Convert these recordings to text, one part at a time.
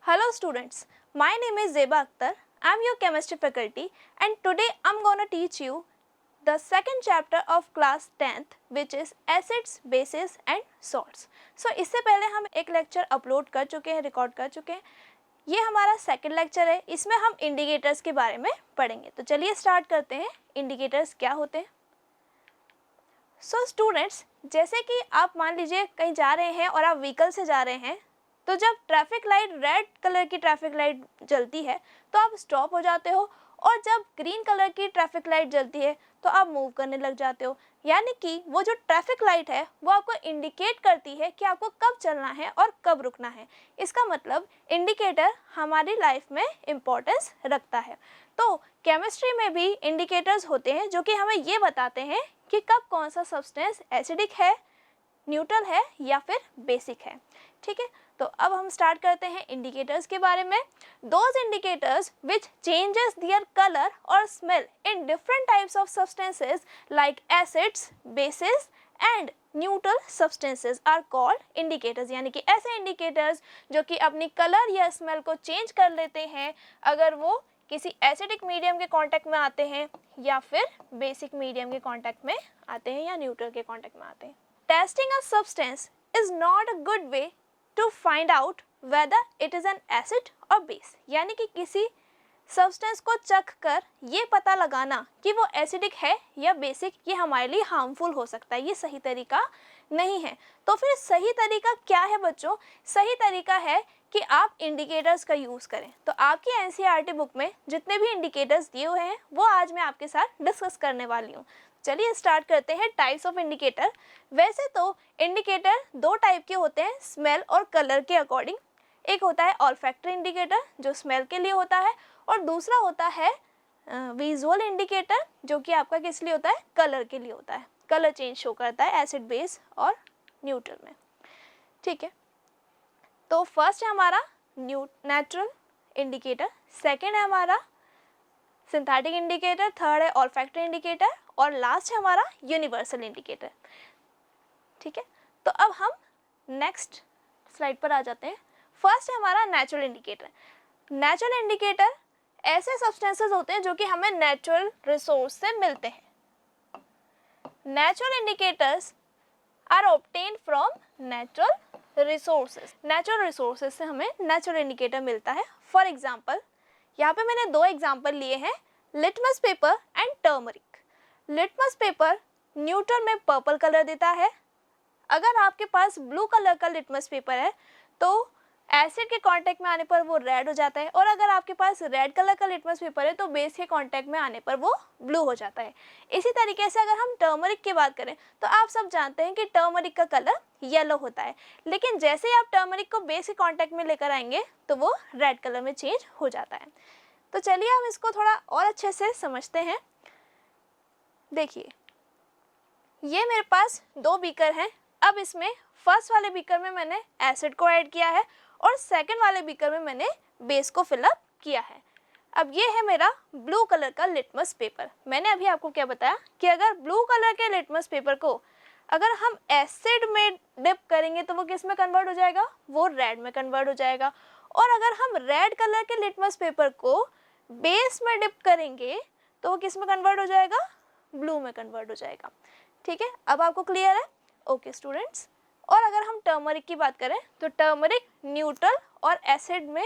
Hello students, my name is Zeba Akhtar. I am your chemistry faculty and today I am going to teach you the second chapter of class 10th which is acids, bases and salts. So इससे पहले हम एक lecture upload कर चुके हैं, record कर चुके हैं. ये हमारा सेकंड लेक्चर है. इसमें हम इंडिकेटर्स के बारे में पढ़ेंगे. तो चलिए स्टार्ट करते हैं. इंडिकेटर्स क्या होते हैं? सो स्टूडेंट्स, जैसे कि आप मान लीजिए कहीं जा रहे हैं और आप व्हीकल से जा रहे हैं, तो जब ट्रैफिक लाइट रेड कलर की ट्रैफिक लाइट जलती है तो आप स्टॉप हो जाते हो, और जब ग्रीन कलर की ट्रैफिक लाइट जलती है तो आप मूव करने लग जाते हो. यानी कि वो जो ट्रैफिक लाइट है वो आपको इंडिकेट करती है कि आपको कब चलना है और कब रुकना है. इसका मतलब इंडिकेटर हमारी लाइफ में इम्पोर्टेंस रखता है. तो केमिस्ट्री में भी इंडिकेटर्स होते हैं जो कि हमें ये बताते हैं कि कब कौन सा सब्सटेंस एसिडिक है, न्यूट्रल है या फिर बेसिक है. ठीक है, तो अब हम स्टार्ट करते हैं इंडिकेटर्स के बारे में. Those indicators which changes their colour और smell in different types of substances like acids, bases and neutral substances are called indicators. यानी कि ऐसे इंडिकेटर्स जो कि अपनी कलर या स्मेल को चेंज कर लेते हैं अगर वो किसी एसिडिक मीडियम के कांटेक्ट में आते हैं या फिर बेसिक मीडियम के कांटेक्ट में आते हैं या न्यूट्रल के कांटेक्ट में आते हैं. Testing a substance is not a good way to find out whether it is an acid और बेस. यानी कि किसी सब्सटेंस को चख कर ये पता लगाना कि वो एसिडिक है या बेसिक, ये हमारे लिए हार्मफुल हो सकता है. ये सही तरीका नहीं है. तो फिर सही तरीका क्या है बच्चों? सही तरीका है कि आप इंडिकेटर्स का यूज़ करें. तो आपकी एनसीईआरटी बुक में जितने भी इंडिकेटर्स दिए हुए हैं वो आज मैं आपके साथ डिस्कस करने वाली हूँ. चलिए स्टार्ट करते हैं टाइप्स ऑफ इंडिकेटर. वैसे तो इंडिकेटर दो टाइप के होते हैं, स्मेल और कलर के अकॉर्डिंग. एक होता है ऑल्फैक्टरी इंडिकेटर जो स्मेल के लिए होता है, और दूसरा होता है विजुअल इंडिकेटर जो कि आपका किस लिए होता है? कलर के लिए होता है. कलर चेंज शो करता है एसिड, बेस और न्यूट्रल में. ठीक है, तो फर्स्ट है हमारा नेचुरल इंडिकेटर, सेकेंड है हमारा सिंथेटिक इंडिकेटर, थर्ड है ऑल्फैक्टरी इंडिकेटर और लास्ट है हमारा यूनिवर्सल इंडिकेटर. ठीक है, तो अब हम नेक्स्ट स्लाइड पर आ जाते हैं. फर्स्ट है हमारा नेचुरल इंडिकेटर. नेचुरल इंडिकेटर ऐसे सब्सटेंसेस होते हैं जो कि हमें नेचुरल रिसोर्स से मिलते हैं. Natural indicators are obtained from natural resources. Natural resources से हमें नेचुरल इंडिकेटर मिलता है. फॉर एग्जाम्पल, यहाँ पे मैंने दो एग्जाम्पल लिए हैं, litmus paper and turmeric. Litmus paper neutral में पर्पल कलर देता है. अगर आपके पास ब्लू कलर का लिटमस पेपर है तो एसिड के कांटेक्ट में आने पर वो रेड हो जाता है, और अगर आपके पास रेड कलर का लिटमस पेपर है तो बेस के कांटेक्ट में आने पर वो ब्लू हो जाता है. इसी तरीके से अगर हम टर्मरिक की बात करें तो आप सब जानते हैं कि टर्मरिक का कलर येलो होता है, लेकिन जैसे ही आप टर्मरिक को बेस के कांटेक्ट में लेकर आएंगे तो वो रेड कलर में चेंज हो जाता है. तो चलिए हम इसको थोड़ा और अच्छे से समझते हैं. देखिए, ये मेरे पास दो बीकर हैं. अब इसमें फर्स्ट वाले बीकर में मैंने एसिड को ऐड किया है और सेकंड वाले बीकर में मैंने बेस को फिलअप किया है. अब ये है मेरा ब्लू कलर का लिटमस पेपर. मैंने अभी आपको क्या बताया कि अगर ब्लू कलर के लिटमस पेपर को अगर हम एसिड में डिप करेंगे तो वो किस में कन्वर्ट हो जाएगा? वो रेड में कन्वर्ट हो जाएगा. और अगर हम रेड कलर के लिटमस पेपर को बेस में डिप करेंगे तो वो किस में कन्वर्ट हो जाएगा? ब्लू में कन्वर्ट हो जाएगा. ठीक है, अब आपको क्लियर है? Okay students. और अगर हम टर्मरिक की बात करें तो टर्मरिक न्यूट्रल और एसिड में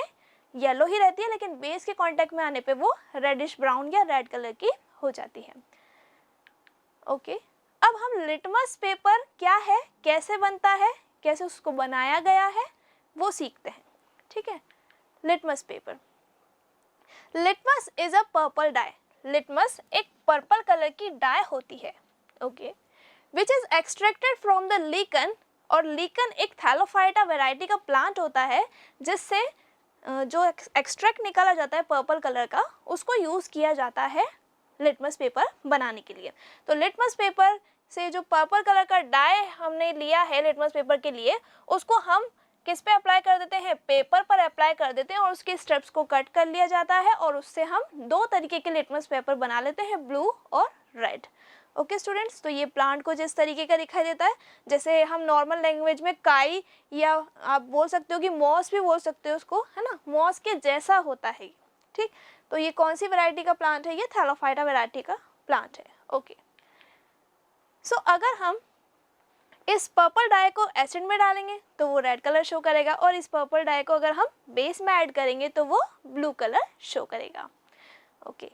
येलो ही रहती है, लेकिन बेस के कांटेक्ट में आने पे वो रेडिश ब्राउन या रेड कलर की हो जाती है. ओके, अब हम लिटमस पेपर क्या है, कैसे बनता है, कैसे उसको बनाया गया है वो सीखते हैं. ठीक है, litmus paper. Litmus is a purple dye. Litmus एक पर्पल कलर की डाई होती है. Okay, which is extracted from the lichen. और लीकन एक थैलोफाइटा वैरायटी का प्लांट होता है जिससे जो एक्सट्रैक्ट निकाला जाता है पर्पल कलर का, उसको यूज़ किया जाता है लिटमस पेपर बनाने के लिए. तो लिटमस पेपर से जो पर्पल कलर का डाई हमने लिया है लिटमस पेपर के लिए, उसको हम किस पे अप्लाई कर देते हैं? पेपर पर अप्लाई कर देते हैं और उसके स्टेप्स को कट कर लिया जाता है और उससे हम दो तरीके के लिटमस पेपर बना लेते हैं, ब्लू और रेड. ओके स्टूडेंट्स, तो ये प्लांट कुछ इस तरीके का दिखाई देता है, जैसे हम नॉर्मल लैंग्वेज में काई या आप बोल सकते हो कि मॉस भी बोल सकते हो उसको, है ना, मॉस के जैसा होता है, ठीक। तो ये कौन सी वैरायटी का प्लांट है, ये थैलोफाइटा वैरायटी का प्लांट है। ओके, सो अगर हम इस पर्पल डाई को एसिड में डालेंगे तो वो रेड कलर शो करेगा, और इस पर्पल डाई को अगर हम बेस में ऐड करेंगे तो वो ब्लू कलर शो करेगा। ओके,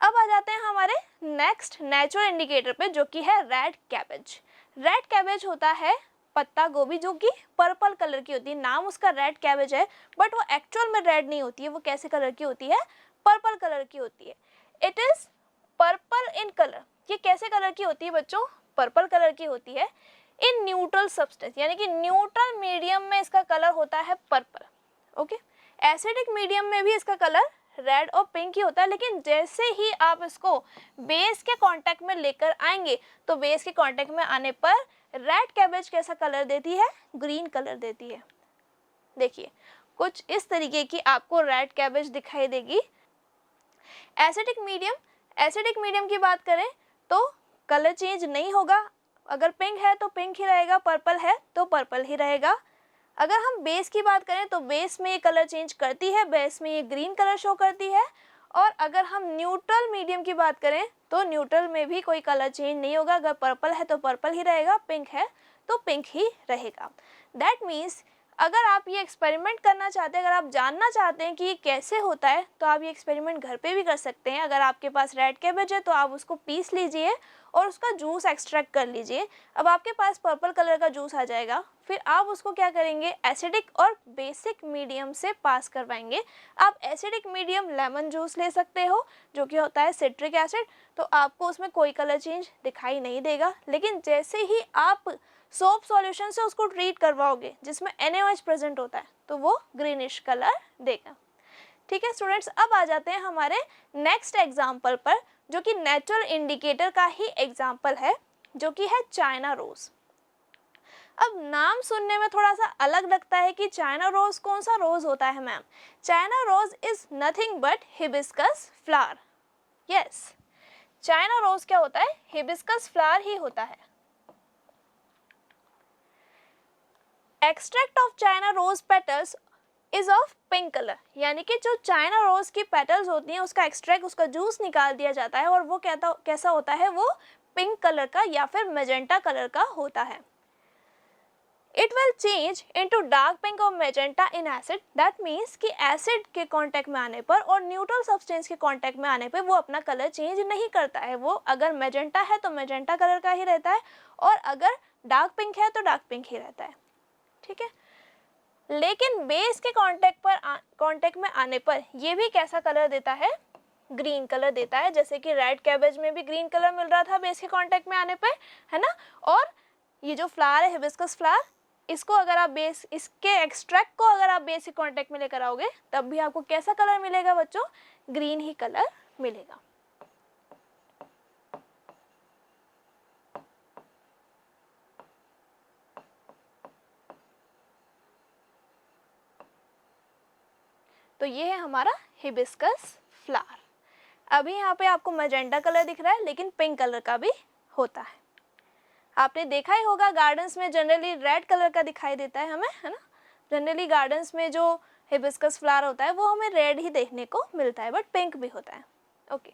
अब आ जाते हैं हमारे नेक्स्ट नेचुरल इंडिकेटर पे, जो कि है रेड कैबेज। रेड कैबेज होता है पत्ता गोभी, जो कि पर्पल कलर की होती है। नाम उसका रेड कैबेज है, बट वो एक्चुअल में रेड नहीं होती है। वो कैसे कलर की होती है, पर्पल कलर की होती है। It is purple in colour. ये कैसे कलर की होती है बच्चों, पर्पल कलर की होती है इन न्यूट्रल सब्सटेंस, यानी कि न्यूट्रल मीडियम में इसका कलर होता है पर्पल। ओके, एसिडिक मीडियम में भी इसका कलर रेड और पिंक ही होता है, लेकिन जैसे ही आप इसको बेस के कांटेक्ट में लेकर आएंगे तो बेस के कांटेक्ट में आने पर रेड कैबेज कैसा कलर देती है, ग्रीन कलर देती है। देखिए कुछ इस तरीके की आपको रेड कैबेज दिखाई देगी। एसिडिक मीडियम की बात करें तो कलर चेंज नहीं होगा। अगर पिंक है तो पिंक ही रहेगा, पर्पल है तो पर्पल ही रहेगा। अगर हम बेस की बात करें तो बेस में ये कलर चेंज करती है, बेस में ये ग्रीन कलर शो करती है। और अगर हम न्यूट्रल मीडियम की बात करें तो न्यूट्रल में भी कोई कलर चेंज नहीं होगा। अगर पर्पल है तो पर्पल ही रहेगा, पिंक है तो पिंक ही रहेगा। दैट मीन्स अगर आप ये एक्सपेरिमेंट करना चाहते हैं, अगर आप जानना चाहते हैं कि ये कैसे होता है, तो आप ये एक्सपेरिमेंट घर पे भी कर सकते हैं। अगर आपके पास रेड कैबेज है तो आप उसको पीस लीजिए और उसका जूस एक्सट्रैक्ट कर लीजिए। अब आपके पास पर्पल कलर का जूस आ जाएगा। फिर आप उसको क्या करेंगे, एसिडिक और बेसिक मीडियम से पास करवाएंगे। आप एसिडिक मीडियम लेमन जूस ले सकते हो, जो कि होता है सिट्रिक एसिड, तो आपको उसमें कोई कलर चेंज दिखाई नहीं देगा। लेकिन जैसे ही आप सोप सॉल्यूशन से उसको ट्रीट करवाओगे जिसमें NaOH प्रेजेंट होता है, तो वो ग्रीनिश कलर देगा। ठीक है स्टूडेंट्स, अब आ जाते हैं हमारे नेक्स्ट एग्जाम्पल पर, जो कि नेचुरल इंडिकेटर का ही एग्जाम्पल है, जो कि है चाइना रोज। अब नाम सुनने में थोड़ा सा अलग लगता है कि चाइना रोज कौन सा रोज होता है ma'am. China rose is nothing but hibiscus flower. Yes, China rose क्या होता है, हिबिस्कस फ्लावर ही होता है। Extract of China rose petals is of pink colour, यानी कि जो चाइना रोज की पेटल्स होती हैं उसका एक्सट्रैक्ट, उसका जूस निकाल दिया जाता है और वो कैसा होता है, वो पिंक कलर का या फिर मेजेंटा कलर का होता है। It will change into dark pink और magenta in acid. That means कि एसिड के कांटेक्ट में आने पर और न्यूट्रल सब्सटेंस के कांटेक्ट में आने पर वो अपना कलर चेंज नहीं करता है। वो अगर मेजेंटा है तो मेजेंटा कलर का ही रहता है, और अगर डार्क पिंक है तो डार्क पिंक ही रहता है। ठीक है, लेकिन बेस के कांटेक्ट में आने पर ये भी कैसा कलर देता है, ग्रीन कलर देता है। जैसे कि रेड कैबेज में भी ग्रीन कलर मिल रहा था बेस के कांटेक्ट में आने पर, है ना। और ये जो फ्लावर है हिबिस्कस फ्लावर, इसको अगर आप इसके एक्सट्रैक्ट को अगर आप बेस के कांटेक्ट में लेकर आओगे तब भी आपको कैसा कलर मिलेगा बच्चों, ग्रीन ही कलर मिलेगा। तो ये है हमारा हिबिस्कस फ्लावर। अभी यहाँ पे आपको मैजेंटा कलर दिख रहा है, लेकिन पिंक कलर का भी होता है। आपने देखा ही होगा गार्डन्स में जनरली रेड कलर का दिखाई देता है हमें, है ना। जनरली गार्डन्स में जो हिबिस्कस फ्लावर होता है वो हमें रेड ही देखने को मिलता है, बट पिंक भी होता है। ओके,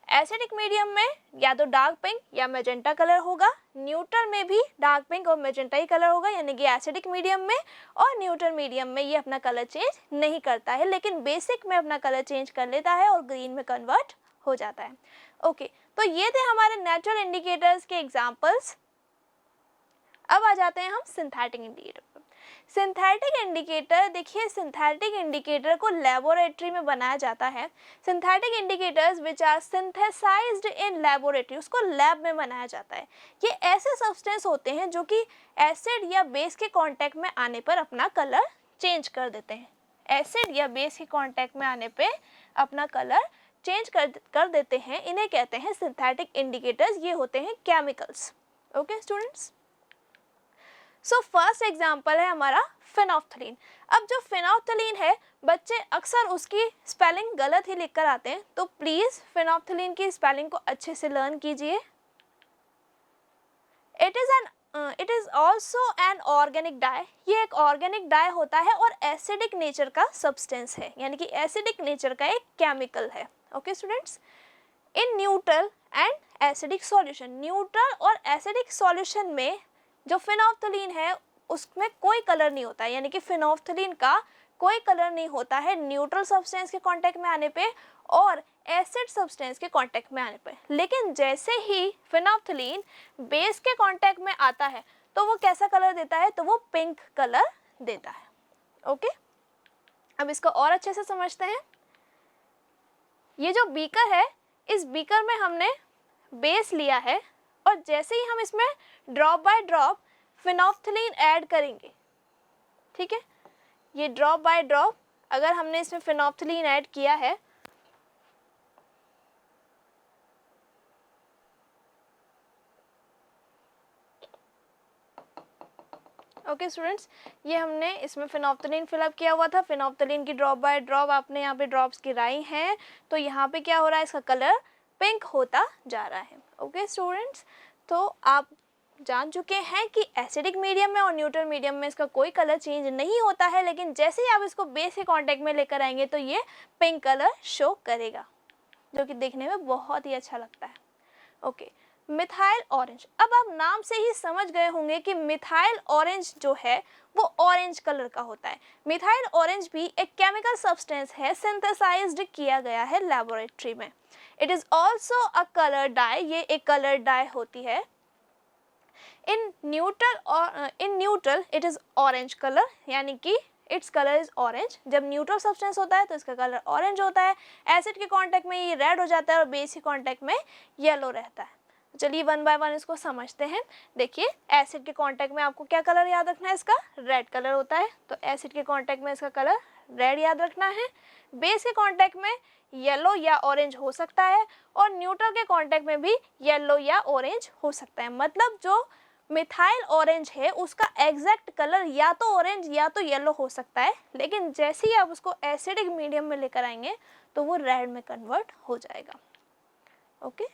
एसिडिक मीडियम में या तो डार्क पिंक या मैजेंटा कलर होगा, न्यूट्रल में भी डार्क पिंक और मैजेंटा ही कलर होगा, यानी कि एसिडिक मीडियम में और न्यूट्रल मीडियम में ये अपना कलर चेंज नहीं करता है, लेकिन बेसिक में अपना कलर चेंज कर लेता है और ग्रीन में कन्वर्ट हो जाता है। ओके, तो ये थे हमारे नेचुरल इंडिकेटर्स के एग्जाम्पल्स। अब आ जाते हैं हम सिंथेटिक इंडिकेटर पर। सिंथेटिक इंडिकेटर, देखिए सिंथेटिक इंडिकेटर को लेबोरेटरी में बनाया जाता है। Synthetic indicators which are synthesised in laboratory, उसको लैब में बनाया जाता है। ये ऐसे सब्सटेंस होते हैं जो कि एसिड या बेस के कांटेक्ट में आने पर अपना कलर चेंज कर देते हैं। एसिड या बेस के कांटेक्ट में आने पे अपना कलर चेंज कर देते हैं, इन्हें कहते हैं सिंथेटिक इंडिकेटर्स। ये होते हैं chemicals. Okay students, so first example है हमारा फिनोफ्थलीन। अब जो फिनोफ्थलीन है बच्चे अक्सर उसकी स्पेलिंग गलत ही लिख कर आते हैं, तो प्लीज़ फिनोफ्थलीन की स्पेलिंग को अच्छे से लर्न कीजिए। It is also an organic die, ये एक ऑर्गेनिक डाई होता है और एसिडिक नेचर का सब्सटेंस है, यानी कि एसिडिक नेचर का एक केमिकल है। Okay students, in neutral and acidic solution, neutral और एसिडिक सॉल्यूशन में जो फिनोफ्थलीन है उसमें कोई कलर नहीं होता है, यानी कि फिनोफ्थलीन का कोई कलर नहीं होता है न्यूट्रल सब्सटेंस के कांटेक्ट में आने पे और एसिड सब्सटेंस के कांटेक्ट में आने पे। लेकिन जैसे ही फिनोफ्थलीन बेस के कांटेक्ट में आता है तो वो कैसा कलर देता है, तो वो पिंक कलर देता है। ओके, अब इसको और अच्छे से समझते हैं। ये जो बीकर है, इस बीकर में हमने बेस लिया है और जैसे ही हम इसमें drop by drop phenolphthalein add करेंगे, ठीक है, ये ड्रॉप बाय ड्रॉप अगर हमने इसमें फिनोफ्थलीन ऐड किया है ओके स्टूडेंट्स, ये हमने इसमें फिनोफ्थलीन फिलअप किया हुआ था। फिनोफ्थलीन की ड्रॉप बाय ड्रॉप आपने यहाँ पे ड्रॉप्स गिराई हैं, तो यहाँ पे क्या हो रहा है, इसका कलर पिंक होता जा रहा है। ओके स्टूडेंट्स, तो आप जान चुके हैं कि एसिडिक मीडियम में और न्यूट्रल मीडियम में इसका कोई कलर चेंज नहीं होता है, लेकिन जैसे ही आप इसको बेस के कांटेक्ट में लेकर आएंगे तो ये पिंक कलर शो करेगा, जो कि देखने में बहुत ही अच्छा लगता है। Okay, methyl orange. अब आप नाम से ही समझ गए होंगे कि मिथाइल ऑरेंज जो है वो ऑरेंज कलर का होता है। मिथाइल ऑरेंज भी एक केमिकल सब्सटेंस है, सिंथेसाइज्ड किया गया है लेबोरेटरी में। It is also a colour dye, ये एक कलर डाई होती है। In neutral it is orange colour, यानी कि इट्स कलर इज ऑरेंज। जब न्यूट्रल सब्सटेंस होता है तो इसका कलर ऑरेंज होता है। एसिड के कांटेक्ट में ये रेड हो जाता है और बेस के कांटेक्ट में येलो रहता है। चलिए वन बाय वन इसको समझते हैं। देखिए, एसिड के कांटेक्ट में आपको क्या कलर याद रखना है, इसका रेड कलर होता है, तो एसिड के कांटेक्ट में इसका कलर रेड याद रखना है। बेस के कांटेक्ट में येलो या ऑरेंज हो सकता है और न्यूट्रल के कांटेक्ट में भी येलो या ऑरेंज हो सकता है। मतलब जो मिथाइल ऑरेंज है उसका एग्जैक्ट कलर या तो ऑरेंज या तो येलो हो सकता है, लेकिन जैसे ही आप उसको एसिडिक मीडियम में लेकर आएंगे तो वो रेड में कन्वर्ट हो जाएगा। ओके,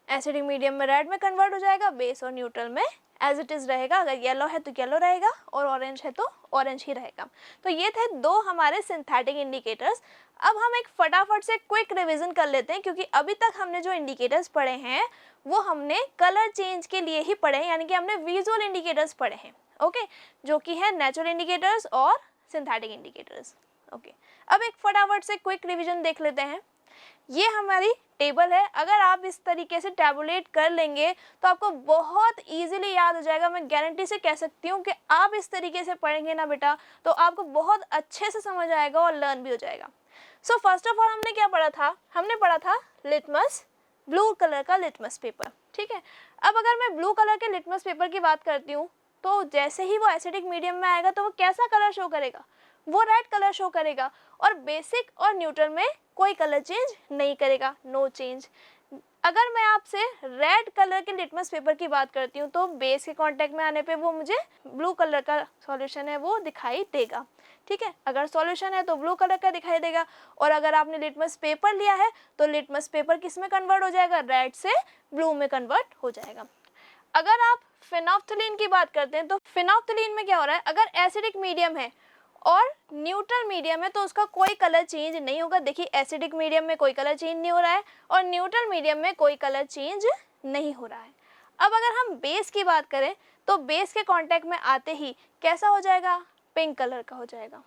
एसिडिक मीडियम में रेड में कन्वर्ट हो जाएगा, बेस और न्यूट्रल में एज इट इज़ रहेगा। अगर येलो है तो येलो रहेगा और ऑरेंज है तो ऑरेंज ही रहेगा। तो ये थे दो हमारे सिंथेटिक इंडिकेटर्स। अब हम एक फटाफट से क्विक रिवीजन कर लेते हैं, क्योंकि अभी तक हमने जो इंडिकेटर्स पढ़े हैं वो हमने कलर चेंज के लिए ही पढ़े हैं, यानी कि हमने विजुअल इंडिकेटर्स पढ़े हैं। ओके, जो कि है नेचुरल इंडिकेटर्स और सिंथेटिक इंडिकेटर्स। ओके, अब एक फटाफट से क्विक रिवीजन देख लेते हैं। ये हमारी टेबल है, अगर आप इस तरीके से टैबुलेट कर लेंगे तो आपको बहुत इजीली याद हो जाएगा। मैं गारंटी से कह सकती हूँ कि आप इस तरीके से पढ़ेंगे ना बेटा तो आपको बहुत अच्छे से समझ आएगा और लर्न भी हो जाएगा। सो फर्स्ट ऑफ ऑल हमने क्या पढ़ा था, हमने पढ़ा था लिटमस, ब्लू कलर का लिटमस पेपर। ठीक है, अब अगर मैं ब्लू कलर के लिटमस पेपर की बात करती हूँ तो जैसे ही वो एसिडिक मीडियम में आएगा तो वो कैसा कलर शो करेगा, वो रेड कलर शो करेगा और बेसिक और न्यूट्रल में कोई कलर चेंज नहीं करेगा, नो चेंज। अगर मैं आपसे रेड कलर के लिटमस पेपर की बात करती हूँ तो बेस के कांटेक्ट में आने पे वो मुझे ब्लू कलर का सॉल्यूशन है वो दिखाई देगा। ठीक है, अगर सॉल्यूशन है तो ब्लू कलर का दिखाई देगा, और अगर आपने लिटमस पेपर लिया है तो लिटमस पेपर किस में कन्वर्ट हो जाएगा, रेड से ब्लू में कन्वर्ट हो जाएगा। अगर आप फिनोफ्थलीन की बात करते हैं तो फिनोफ्थलीन में क्या हो रहा है, अगर एसिडिक मीडियम है और न्यूट्रल मीडियम है तो उसका कोई कलर चेंज नहीं होगा। देखिए, एसिडिक मीडियम में कोई कलर चेंज नहीं हो रहा है और न्यूट्रल मीडियम में कोई कलर चेंज नहीं हो रहा है। अब अगर हम बेस की बात करें तो बेस के कांटेक्ट में आते ही कैसा हो जाएगा, पिंक कलर का हो जाएगा।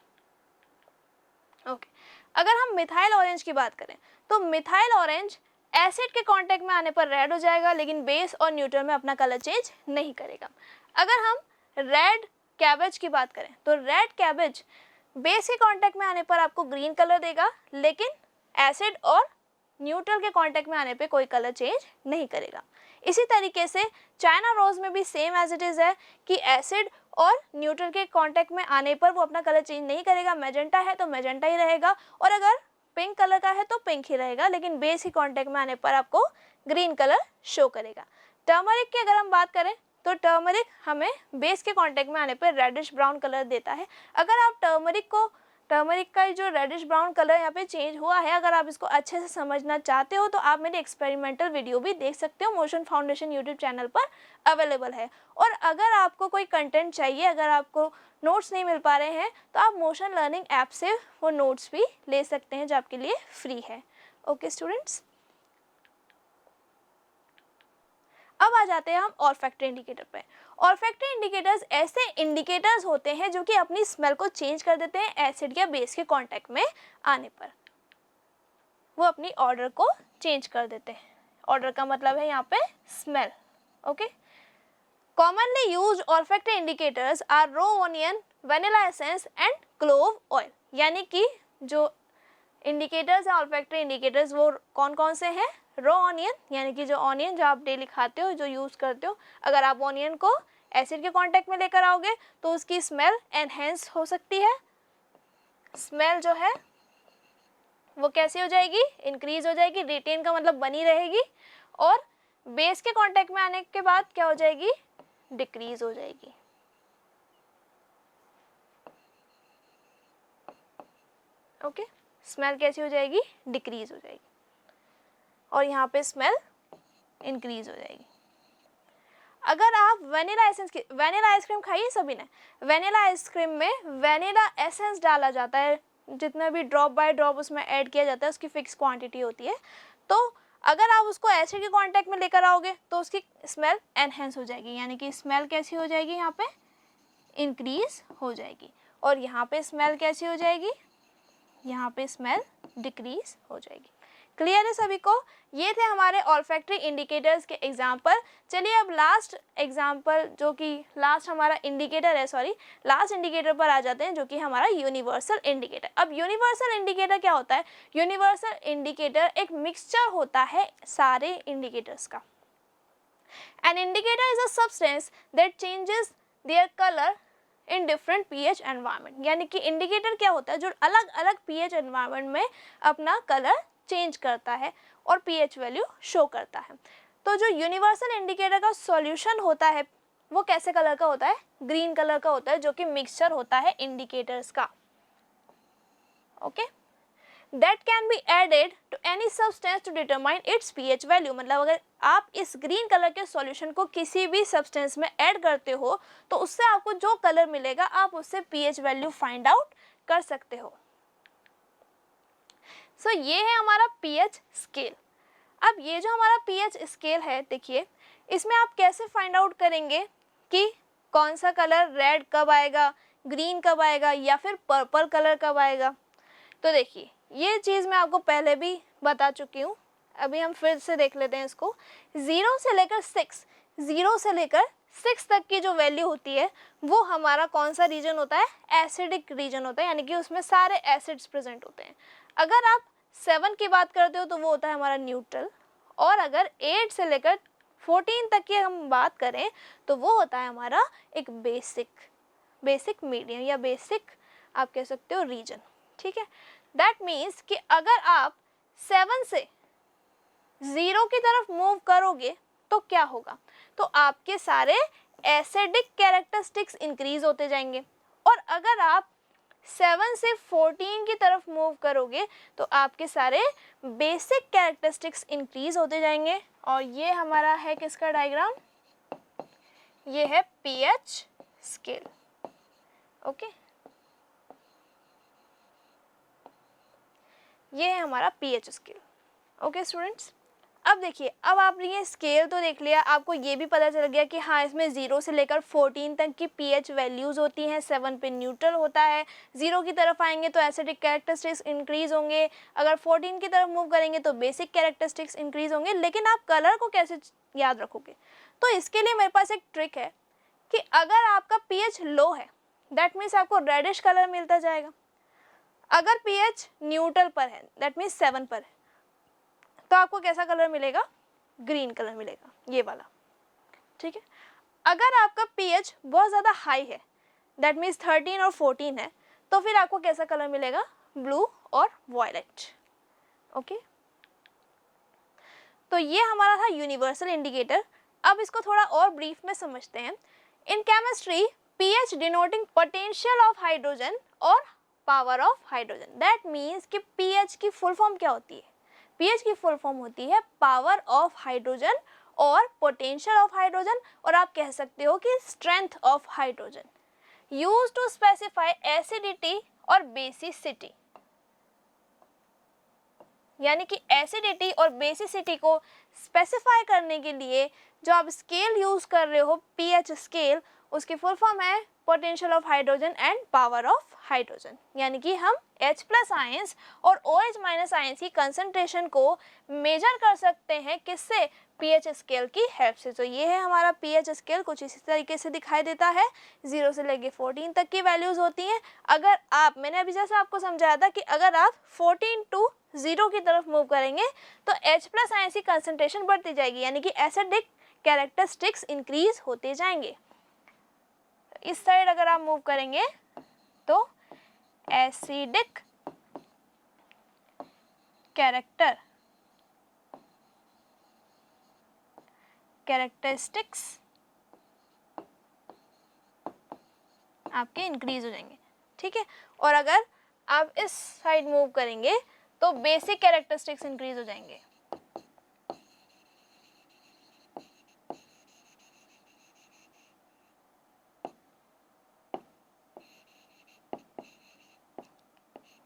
ओके, अगर हम मिथाइल ऑरेंज की बात करें तो मिथाइल ऑरेंज एसिड के कांटेक्ट में आने पर रेड हो जाएगा, लेकिन बेस और न्यूट्रल में अपना कलर चेंज नहीं करेगा। अगर हम रेड कैबेज की बात करें तो रेड कैबेज बेस के कांटेक्ट में आने पर आपको ग्रीन कलर देगा, लेकिन एसिड और न्यूट्रल के कांटेक्ट में आने पे कोई कलर चेंज नहीं करेगा। इसी तरीके से चाइना रोज में भी सेम एज इट इज़ है कि एसिड और न्यूट्रल के कांटेक्ट में आने पर वो अपना कलर चेंज नहीं करेगा। मैजेंटा है तो मैजेंटा ही रहेगा, और अगर पिंक कलर का है तो पिंक ही रहेगा, लेकिन बेस के कांटेक्ट में आने पर आपको ग्रीन कलर शो करेगा। टर्मरिक की अगर हम बात करें तो टर्मरिक हमें बेस के कांटेक्ट में आने पर रेडिश ब्राउन कलर देता है। अगर आप टर्मरिक का जो रेडिश ब्राउन कलर यहाँ पे चेंज हुआ है, अगर आप इसको अच्छे से समझना चाहते हो तो आप मेरी एक्सपेरिमेंटल वीडियो भी देख सकते हो, मोशन फाउंडेशन यूट्यूब चैनल पर अवेलेबल है। और अगर आपको कोई कंटेंट चाहिए, अगर आपको नोट्स नहीं मिल पा रहे हैं, तो आप मोशन लर्निंग ऐप से वो नोट्स भी ले सकते हैं जो आपके लिए फ्री है। ओके स्टूडेंट्स, अब आ जाते हैं हम ऑल्फैक्टरी इंडिकेटर पे। ऑल्फैक्टरी इंडिकेटर्स ऐसे इंडिकेटर्स होते हैं जो कि अपनी स्मेल को चेंज कर देते हैं एसिड या बेस के कांटेक्ट में आने पर, वो अपनी ऑर्डर को चेंज कर देते हैं। ऑर्डर का मतलब है यहाँ पे smell. Okay, commonly used olfactory indicators are raw onion, vanilla essence and clove oil. यानी कि जो इंडिकेटर्स हैं ऑल्फैक्टरी इंडिकेटर्स वो कौन कौन से हैं? रॉ ऑनियन, यानी कि जो ऑनियन जो आप डेली खाते हो, जो यूज़ करते हो, अगर आप ऑनियन को एसिड के कांटेक्ट में लेकर आओगे तो उसकी स्मेल एनहेंस हो सकती है। स्मेल जो है वो कैसी हो जाएगी? इंक्रीज हो जाएगी। रिटेन का मतलब बनी रहेगी। और बेस के कांटेक्ट में आने के बाद क्या हो जाएगी? डिक्रीज हो जाएगी। ओके, स्मेल कैसी हो जाएगी? डिक्रीज हो जाएगी। और यहाँ पे स्मेल इंक्रीज हो जाएगी। अगर आप वैनिला एसेंस की, वैनिला आइसक्रीम खाई है सभी ने, वैनिला आइसक्रीम में वैनिला एसेंस डाला जाता है, जितना भी ड्रॉप बाय ड्रॉप उसमें ऐड किया जाता है, उसकी फिक्स क्वांटिटी होती है। तो अगर आप उसको एसिड के कांटेक्ट में लेकर आओगे तो उसकी स्मेल एनहेंस हो जाएगी, यानी कि स्मेल कैसी हो जाएगी? यहाँ पे इंक्रीज हो जाएगी। और यहाँ पे स्मेल कैसी हो जाएगी? यहाँ पे स्मेल डिक्रीज हो जाएगी। क्लियर है सभी को? ये थे हमारे ऑल्फैक्टरी इंडिकेटर्स के एग्जाम्पल। चलिए अब लास्ट एग्जाम्पल, जो कि लास्ट हमारा इंडिकेटर है, लास्ट इंडिकेटर पर आ जाते हैं, जो कि हमारा यूनिवर्सल इंडिकेटर। अब यूनिवर्सल इंडिकेटर क्या होता है? यूनिवर्सल इंडिकेटर एक मिक्सचर होता है सारे इंडिकेटर्स का। An indicator is a substance that changes their colour in different pH environment. यानी कि इंडिकेटर क्या होता है? जो अलग अलग पीएच एनवायरनमेंट में अपना कलर चेंज करता है और पीएच वैल्यू शो करता है। तो जो यूनिवर्सल इंडिकेटर का सॉल्यूशन होता है वो कैसे कलर का होता है? ग्रीन कलर का होता है, जो कि मिक्सचर होता है इंडिकेटर्स का। Okay, that can be added to any substance to determine its pH value. मतलब अगर आप इस ग्रीन कलर के सॉल्यूशन को किसी भी सब्सटेंस में ऐड करते हो तो उससे आपको जो कलर मिलेगा आप उससे पीएच वैल्यू फाइंड आउट कर सकते हो। सो ये है हमारा पीएच स्केल। अब ये जो हमारा पीएच स्केल है, देखिए इसमें आप कैसे फाइंड आउट करेंगे कि कौन सा कलर रेड कब आएगा, ग्रीन कब आएगा, या फिर पर्पल कलर कब आएगा। तो देखिए ये चीज़ मैं आपको पहले भी बता चुकी हूँ, अभी हम फिर से देख लेते हैं इसको। 0 से लेकर 6 तक की जो वैल्यू होती है वो हमारा कौन सा रीजन होता है? एसिडिक रीजन होता है, यानी कि उसमें सारे एसिड्स प्रेजेंट होते हैं। अगर आप 7 की बात करते हो तो वो होता है हमारा न्यूट्रल। और अगर 8 से लेकर 14 तक की हम बात करें तो वो होता है हमारा एक बेसिक मीडियम, या बेसिक आप कह सकते हो रीजन। ठीक है, दैट मीन्स कि अगर आप 7 से 0 की तरफ मूव करोगे तो क्या होगा? तो आपके सारे एसिडिक कैरेक्टरिस्टिक्स इंक्रीज होते जाएंगे। और अगर आप 7 से 14 की तरफ मूव करोगे तो आपके सारे बेसिक कैरेक्टरिस्टिक्स इंक्रीज होते जाएंगे। और ये हमारा है किसका डायग्राम? ये है पीएच स्केल। ओके, ये है हमारा पीएच स्केल। ओके स्टूडेंट्स, अब देखिए, अब आपने ये स्केल तो देख लिया, आपको ये भी पता चल गया कि हाँ इसमें 0 से लेकर 14 तक की पीएच वैल्यूज़ होती हैं। 7 पे न्यूट्रल होता है, 0 की तरफ आएंगे तो एसिडिक कैरेक्टरिस्टिक्स इंक्रीज होंगे, अगर 14 की तरफ मूव करेंगे तो बेसिक कैरेक्टरिस्टिक्स इंक्रीज होंगे। लेकिन आप कलर को कैसे याद रखोगे? तो इसके लिए मेरे पास एक ट्रिक है कि अगर आपका पीएच लो है दैट मीन्स आपको रेडिश कलर मिलता जाएगा। अगर पीएच न्यूट्रल पर है दैट मीन्स 7 पर है तो आपको कैसा कलर मिलेगा? ग्रीन कलर मिलेगा, ये वाला। ठीक है, अगर आपका पीएच बहुत ज़्यादा हाई है दैट मीन्स 13 और 14 है तो फिर आपको कैसा कलर मिलेगा? ब्लू और वॉयलेट। ओके, तो ये हमारा था यूनिवर्सल इंडिकेटर। अब इसको थोड़ा और ब्रीफ में समझते हैं। In chemistry pH denoting potential of hydrogen और power of hydrogen. That means कि pH की फुल फॉर्म क्या होती है? pH की फुल फॉर्म होती है पावर ऑफ हाइड्रोजन और पोटेंशियल ऑफ हाइड्रोजन, और आप कह सकते हो कि strength of hydrogen, used to specify acidity और बेसिसिटी। यानी कि एसिडिटी और बेसिसिटी को स्पेसिफाई करने के लिए जो आप स्केल यूज कर रहे हो, pH स्केल, उसकी फुल फॉर्म है potential of hydrogen and power of hydrogen. यानी कि हम H प्लस आयंस और OH माइनस आयंस की कंसंट्रेशन को मेजर कर सकते हैं किससे? pH स्केल की हेल्प से। तो ये है हमारा pH स्केल, कुछ इसी तरीके से दिखाई देता है। 0 से लेके 14 तक की वैल्यूज होती हैं। अगर आप, मैंने अभी जैसे आपको समझाया था कि अगर आप 14 टू 0 की तरफ मूव करेंगे तो H प्लस आयंस की कंसंट्रेशन बढ़ती जाएगी, यानी कि एसिडिक कैरेक्टरिस्टिक्स इंक्रीज होते जाएंगे। इस साइड अगर आप मूव करेंगे तो एसिडिक कैरेक्टरिस्टिक्स आपके इंक्रीज हो जाएंगे, ठीक है। और अगर आप इस साइड मूव करेंगे तो बेसिक कैरेक्टरिस्टिक्स इंक्रीज हो जाएंगे।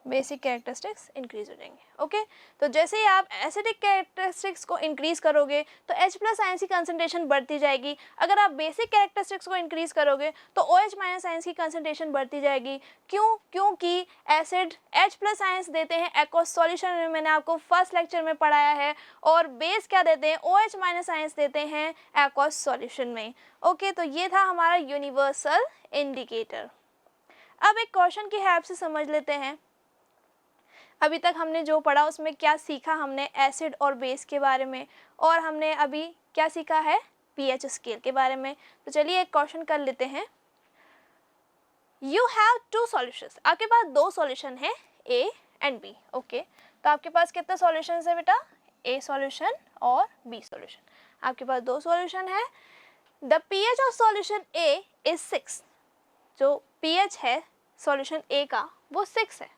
बेसिक कैरेक्टरिस्टिक्स इंक्रीज हो जाएंगे। ओके, तो जैसे ही आप एसिडिक कैरेक्टरिस्टिक्स को इंक्रीज करोगे तो H प्लस आयंस की कंसंट्रेशन बढ़ती जाएगी। अगर आप बेसिक कैरेक्टरिस्टिक्स को इंक्रीज करोगे तो OH माइनस आयंस की कंसंट्रेशन बढ़ती जाएगी। क्यों? क्योंकि एसिड H प्लस आयंस देते हैं एक्वस सॉल्यूशन में, मैंने आपको फर्स्ट लेक्चर में पढ़ाया है, और बेस क्या देते हैं? OH माइनस आयंस देते हैं एक्वस सॉल्यूशन में। ओके, तो ये था हमारा यूनिवर्सल इंडिकेटर। अब एक क्वेश्चन की हेल्प से समझ लेते हैं अभी तक हमने जो पढ़ा उसमें क्या सीखा हमने एसिड और बेस के बारे में, और हमने अभी क्या सीखा है pH स्केल के बारे में। तो चलिए एक क्वेश्चन कर लेते हैं। यू हैव टू सॉल्यूशंस, आपके पास दो सॉल्यूशन है A एंड B। ओके, तो आपके पास कितने सॉल्यूशन है बेटा? A सॉल्यूशन और B सॉल्यूशन। आपके पास दो सॉल्यूशन है। The pH of solution A is 6। जो pH है सॉल्यूशन A का वो 6 है।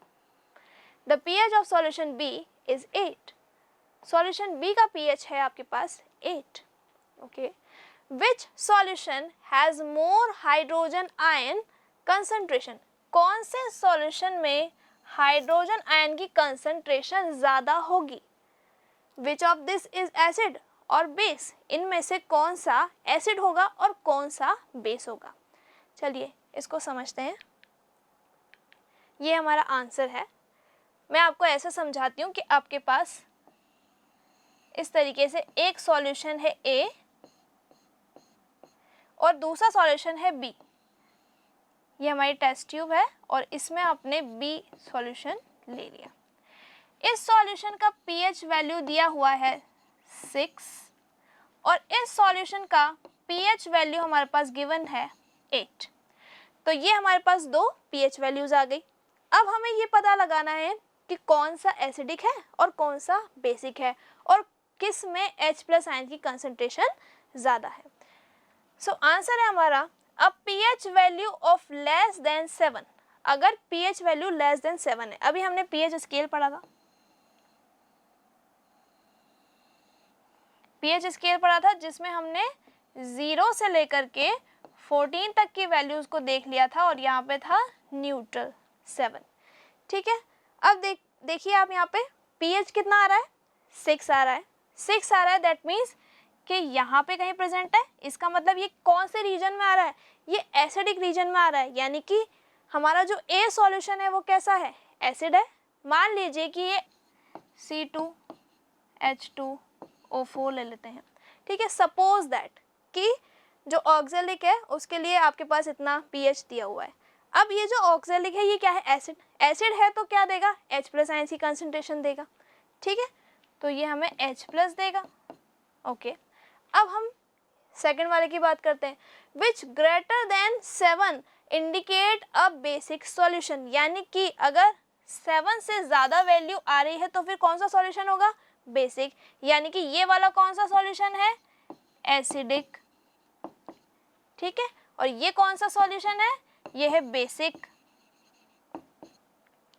The pH of solution B is 8. Solution B का pH है आपके पास 8. Okay. Which solution has more hydrogen ion concentration? कौन से solution में हाइड्रोजन आयन की concentration ज़्यादा होगी? Which of this is acid और base? इनमें से कौन सा acid होगा और कौन सा base होगा? चलिए इसको समझते हैं। ये हमारा आंसर है। मैं आपको ऐसे समझाती हूँ कि आपके पास इस तरीके से एक सॉल्यूशन है A और दूसरा सॉल्यूशन है B। ये हमारी टेस्ट ट्यूब है और इसमें आपने B सॉल्यूशन ले लिया। इस सॉल्यूशन का pH वैल्यू दिया हुआ है 6 और इस सॉल्यूशन का pH वैल्यू हमारे पास गिवन है 8। तो ये हमारे पास दो pH वैल्यूज आ गई। अब हमें ये पता लगाना है कि कौन सा एसिडिक है और कौन सा बेसिक है और किस में H प्लस आयन की कंसंट्रेशन ज़्यादा है। सो आंसर है हमारा अब pH value of less than 7। अगर pH वैल्यू लेस देन 7 है, अभी हमने pH स्केल पढ़ा था, pH स्केल पढ़ा था जिसमें हमने 0 से लेकर के 14 तक की वैल्यूज को देख लिया था और यहाँ पे था न्यूट्रल 7। ठीक है, अब देखिए आप यहाँ पे pH कितना आ रहा है? 6 आ रहा है। 6 आ रहा है, दैट मीन्स कि यहाँ पे कहीं प्रेजेंट है। इसका मतलब ये कौन से रीजन में आ रहा है? ये एसिडिक रीजन में आ रहा है, यानी कि हमारा जो A सॉल्यूशन है वो कैसा है? एसिड है। मान लीजिए कि ये C2H2O4 ले लेते हैं। ठीक है, सपोज दैट कि जो ऑक्जेलिक है उसके लिए आपके पास इतना pH दिया हुआ है। अब ये जो ऑक्जेलिक है ये क्या है? एसिड। एसिड है तो क्या देगा? H प्लस आयन की कंसंट्रेशन देगा। ठीक है, तो ये हमें H प्लस देगा। ओके, अब हम सेकंड वाले की बात करते हैं। Which greater than 7 indicate a basic solution, यानी कि अगर 7 से ज़्यादा वैल्यू आ रही है तो फिर कौन सा सॉल्यूशन होगा? बेसिक। यानी कि ये वाला कौन सा सॉल्यूशन है? एसिडिक, ठीक है। और ये कौन सा सॉल्यूशन है, ये है बेसिक।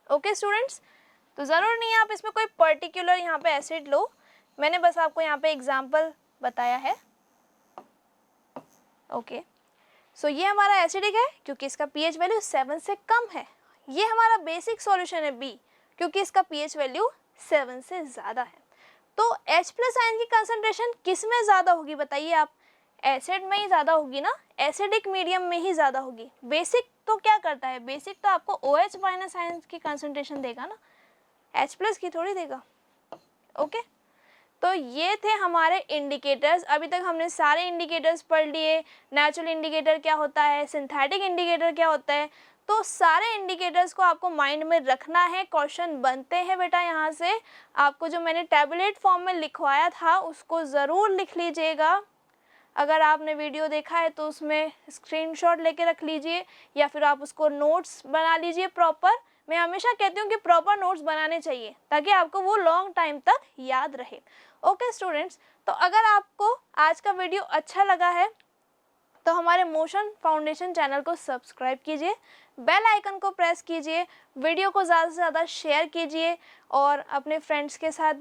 ओके स्टूडेंट्स, तो ज़रूर नहीं है आप इसमें कोई पर्टिकुलर यहाँ पे एसिड लो, मैंने बस आपको यहाँ पे एग्जांपल बताया है। ओके, सो ये हमारा एसिडिक है क्योंकि इसका पीएच वैल्यू 7 से कम है। ये हमारा बेसिक सॉल्यूशन है बी, क्योंकि इसका पीएच वैल्यू 7 से ज़्यादा है। तो H प्लस आयन की कंसंट्रेशन किस में ज़्यादा होगी बताइए आप, एसिड में ही ज़्यादा होगी ना, एसिडिक मीडियम में ही ज़्यादा होगी। बेसिक तो क्या करता है, बेसिक तो आपको OH माइनस आयन की कंसंट्रेशन देगा ना, H प्लस की थोड़ी देगा। ओके, तो ये थे हमारे इंडिकेटर्स। अभी तक हमने सारे इंडिकेटर्स पढ़ लिए, नेचुरल इंडिकेटर क्या होता है, सिंथेटिक इंडिकेटर क्या होता है। तो सारे इंडिकेटर्स को आपको माइंड में रखना है, क्वेश्चन बनते हैं बेटा यहाँ से। आपको जो मैंने टैबुलेट फॉर्म में लिखवाया था उसको ज़रूर लिख लीजिएगा। अगर आपने वीडियो देखा है तो उसमें स्क्रीनशॉट लेके रख लीजिए, या फिर आप उसको नोट्स बना लीजिए प्रॉपर। मैं हमेशा कहती हूँ कि प्रॉपर नोट्स बनाने चाहिए ताकि आपको वो लॉन्ग टाइम तक याद रहे। ओके स्टूडेंट्स, तो अगर आपको आज का वीडियो अच्छा लगा है तो हमारे मोशन फाउंडेशन चैनल को सब्सक्राइब कीजिए, बेल आइकन को प्रेस कीजिए, वीडियो को ज़्यादा से ज़्यादा शेयर कीजिए और अपने फ्रेंड्स के साथ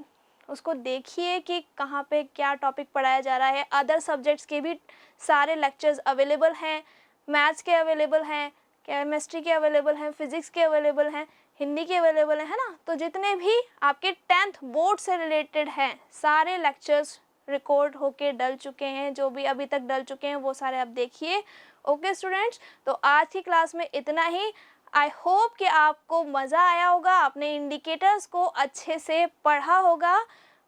उसको देखिए कि कहाँ पे क्या टॉपिक पढ़ाया जा रहा है। अदर सब्जेक्ट्स के भी सारे लेक्चर्स अवेलेबल हैं, मैथ्स के अवेलेबल हैं, केमिस्ट्री के अवेलेबल हैं, फिजिक्स के अवेलेबल हैं, हिंदी के अवेलेबल है ना। तो जितने भी आपके 10th बोर्ड से रिलेटेड हैं सारे लेक्चर्स रिकॉर्ड होके डल चुके हैं, जो भी अभी तक डल चुके हैं वो सारे आप देखिए। ओके स्टूडेंट्स, तो आज की क्लास में इतना ही। आई होप कि आपको मज़ा आया होगा, आपने इंडिकेटर्स को अच्छे से पढ़ा होगा।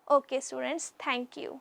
Okay students, thank you.